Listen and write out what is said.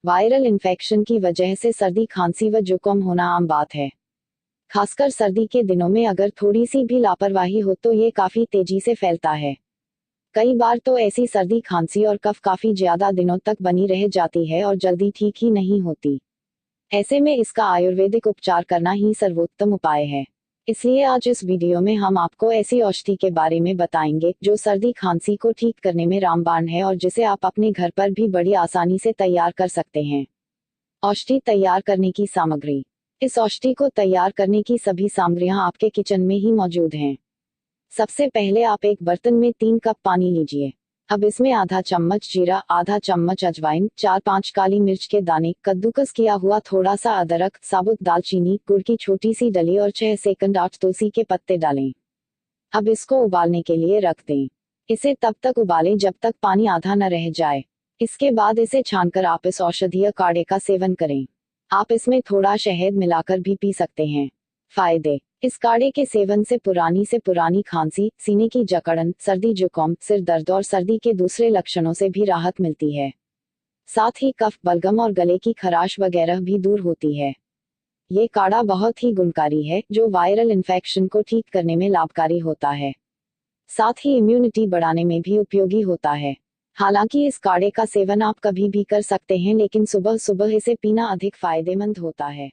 Viral infection की वजह से सर्दी खांसी व जुकाम होना आम बात है। खासकर सर्दी के दिनों में अगर थोड़ी सी भी लापरवाही हो तो ये काफी तेजी से फैलता है। कई बार तो ऐसी सर्दी खांसी और कफ काफी ज्यादा दिनों तक बनी रह जाती है और जल्दी ठीक ही नहीं होती। ऐसे में इसका आयुर्वेदिक उपचार करना ही सर्वोत्तम उपाय है। इसलिए आज इस वीडियो में हम आपको ऐसी औषधि के बारे में बताएंगे जो सर्दी खांसी को ठीक करने में रामबाण है और जिसे आप अपने घर पर भी बड़ी आसानी से तैयार कर सकते हैं। औषधि तैयार करने की सामग्री। इस औषधि को तैयार करने की सभी सामग्रियां आपके किचन में ही मौजूद हैं। सबसे पहले आप एक बर्तन में 3 कप पानी लीजिए। अब इसमें आधा चम्मच जीरा, आधा चम्मच अजवाइन, 4-5 काली मिर्च के दाने, कद्दूकस किया हुआ थोड़ा सा अदरक, साबुत दालचीनी, गुड़ की छोटी सी डली और 6 सेकंड 8 तुलसी के पत्ते डालें। अब इसको उबालने के लिए रख दें। इसे तब तक उबालें जब तक पानी आधा न रह जाए। इसके बाद इसे छानकर आप इस औषधीय काढ़े का सेवन करें। आप इसमें थोड़ा शहद मिलाकर भी पी सकते हैं। फायदे। इस काढ़े के सेवन से पुरानी खांसी, सीने की जकड़न, सर्दी जुकाम, सिर दर्द और सर्दी के दूसरे लक्षणों से भी राहत मिलती है। साथ ही कफ, बलगम और गले की खराश वगैरह भी दूर होती है। ये काढ़ा बहुत ही गुणकारी है जो वायरल इन्फेक्शन को ठीक करने में लाभकारी होता है। साथ ही इम्यूनिटी बढ़ाने में भी उपयोगी होता है। हालांकि इस काढ़े का सेवन आप कभी भी कर सकते हैं, लेकिन सुबह सुबह इसे पीना अधिक फायदेमंद होता है।